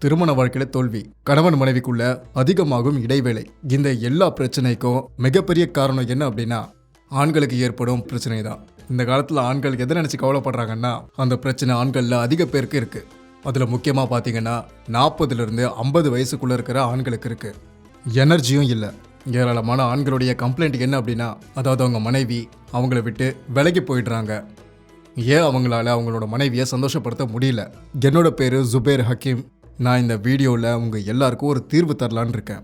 திருமண வாழ்க்கையில தோல்வி, கணவன் மனைவிக்குள்ள அதிகமாகும் இடைவேளை, இந்த எல்லா பிரச்சனைக்கும் மிகப்பெரிய காரணம் என்ன அப்படின்னா ஆண்களுக்கு ஏற்படும் பிரச்சனை தான். இந்த காலத்துல ஆண்கள் எதை நினைச்சு கவலைப்படுறாங்கன்னா அந்த பிரச்சனை ஆண்கள்ல அதிக பேருக்கு இருக்கு. அதுல முக்கியமா பாத்தீங்கன்னா 40 இருந்து 50 வயசுக்குள்ள இருக்கிற ஆண்களுக்கு இருக்கு. எனர்ஜியும் இல்லை. ஏராளமான ஆண்களுடைய கம்ப்ளைண்ட் என்ன அப்படின்னா, அதாவது அவங்க மனைவி அவங்கள விட்டு விலகி போயிடுறாங்க. ஏன் அவங்களால அவங்களோட மனைவியை சந்தோஷப்படுத்த முடியல. என்னோட பேரு ஜுபேர் ஹக்கீம். நான் இந்த வீடியோவில் உங்கள் எல்லாருக்கும் ஒரு தீர்வு தரலான்னு இருக்கேன்.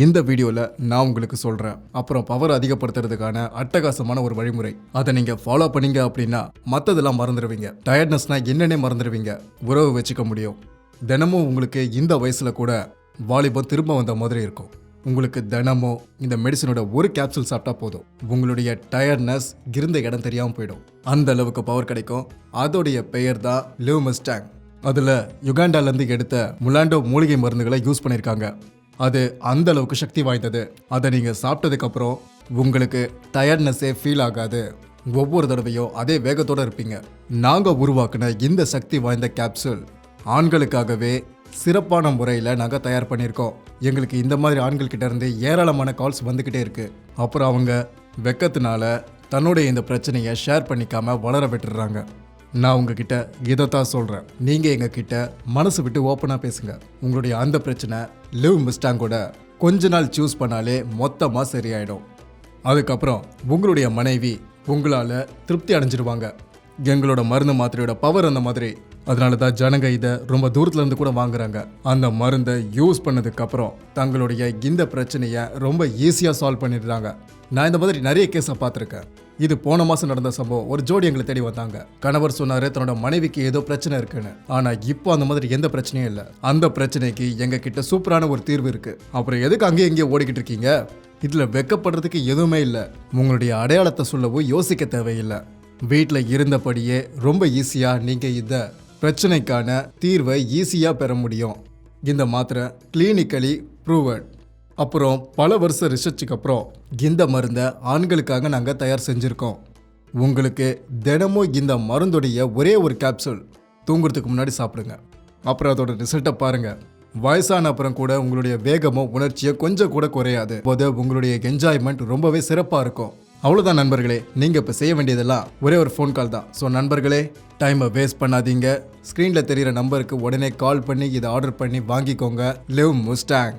இந்த வீடியோவில் நான் உங்களுக்கு சொல்கிறேன். அப்புறம் பவர் அதிகப்படுத்துறதுக்கான அட்டகாசமான ஒரு வழிமுறை. அதை நீங்கள் ஃபாலோ பண்ணீங்க அப்படின்னா மற்றதெல்லாம் மறந்துடுவீங்க. டயர்ட்னஸ்னா என்னன்னே மறந்துடுவீங்க. உறவு வச்சுக்க முடியும். தினமும் உங்களுக்கு இந்த வயசில் கூட வாலிபம் திரும்ப வந்த மாதிரி இருக்கும். உங்களுக்கு தினமும் இந்த மெடிசனோட ஒரு கேப்சூல் சாப்பிட்டா போதும். உங்களுடைய டயர்ட்னஸ் இருந்த இடம் தெரியாமல் போயிடும். அந்த அளவுக்கு பவர் கிடைக்கும். அதோடைய பெயர் தான் லிவ் மஸ்டாங். அதில் யுகாண்டாலேருந்து எடுத்த முலாண்டோ மூலிகை மருந்துகளை யூஸ் பண்ணியிருக்காங்க. அது அந்த அளவுக்கு சக்தி வாய்ந்தது. அதை நீங்கள் சாப்பிட்டதுக்கப்புறம் உங்களுக்கு டயர்ட்னஸே ஃபீல் ஆகாது. ஒவ்வொரு தடவையும் அதே வேகத்தோடு இருப்பீங்க. நாங்கள் உருவாக்குன இந்த சக்தி வாய்ந்த கேப்சூல் ஆண்களுக்காகவே சிறப்பான முறையில் நாங்கள் தயார் பண்ணியிருக்கோம். எங்களுக்கு இந்த மாதிரி ஆண்கள்கிட்ட இருந்து ஏராளமான கால்ஸ் வந்துக்கிட்டே இருக்கு. அப்புறம் அவங்க வெக்கத்தினால தன்னுடைய இந்த பிரச்சனையை ஷேர் பண்ணிக்காம வளர விட்டுடுறாங்க. நான் உங்ககிட்ட இதைத்தான் சொல்கிறேன். நீங்கள் எங்ககிட்ட மனசு விட்டு ஓப்பனாக பேசுங்க. உங்களுடைய அந்த பிரச்சனை லிவ் மிஸ்டாங்கோட கொஞ்ச நாள் சூஸ் பண்ணாலே மொத்தமாக சரியாயிடும். அதுக்கப்புறம் உங்களுடைய மனைவி உங்களால் திருப்தி அடைஞ்சிடுவாங்க. எங்களோட மருந்து மாத்திரையோட பவர் அந்த மாதிரி. அதனால தான் ஜனங்க இதை ரொம்ப தூரத்துலேருந்து கூட வாங்குறாங்க. அந்த மருந்தை யூஸ் பண்ணதுக்கப்புறம் தங்களுடைய இந்த பிரச்சனையை ரொம்ப ஈஸியாக சால்வ் பண்ணிடுறாங்க. நான் இந்த மாதிரி நிறைய கேஸை பார்த்துருக்கேன். இது போன மாதம் நடந்த சம்பவம். ஒரு ஜோடி எங்களை தேடி வந்தாங்க. கணவர் சொன்னார் தன்னோட மனைவிக்கு ஏதோ பிரச்சனை இருக்குன்னு. ஆனால் இப்போ அந்த மாதிரி எந்த பிரச்சனையும் இல்லை. அந்த பிரச்சனைக்கு எங்ககிட்ட சூப்பரான ஒரு தீர்வு இருக்கு. அப்புறம் எதுக்கு அங்கேயும் இங்கேயும் ஓடிக்கிட்டு இருக்கீங்க? இதில் வெக்கப்படுறதுக்கு எதுவுமே இல்லை. உங்களுடைய அடையாளத்தை சொல்லவும் யோசிக்க தேவையில்லை. வீட்டில் இருந்தபடியே ரொம்ப ஈஸியாக நீங்கள் இந்த பிரச்சனைக்கான தீர்வை ஈஸியாக பெற முடியும். இந்த மாத்திரை கிளினிக்கலி ப்ரூவட். அப்புறம் பல வருஷ ரிசர்ச்சுக்கு அப்புறம் இந்த மருந்தை ஆண்களுக்காக நாங்கள் தயார் செஞ்சுருக்கோம். உங்களுக்கு தினமும் இந்த மருந்துடைய ஒரே ஒரு கேப்சூல் தூங்குறதுக்கு முன்னாடி சாப்பிடுங்க. அப்புறம் அதோட ரிசல்ட்டை பாருங்கள். வயசான அப்புறம் கூட உங்களுடைய வேகமும் உணர்ச்சியை கொஞ்சம் கூட குறையாது. போது உங்களுடைய என்ஜாய்மெண்ட் ரொம்பவே சிறப்பாக இருக்கும். அவ்வளோதான் நண்பர்களே. நீங்கள் இப்போ செய்ய வேண்டியதெல்லாம் ஒரே ஒரு ஃபோன் கால் தான். ஸோ நண்பர்களே, டைமை வேஸ்ட் பண்ணாதீங்க. ஸ்க்ரீனில் தெரிகிற நம்பருக்கு உடனே கால் பண்ணி இதை ஆர்டர் பண்ணி வாங்கிக்கோங்க. Live Mustang.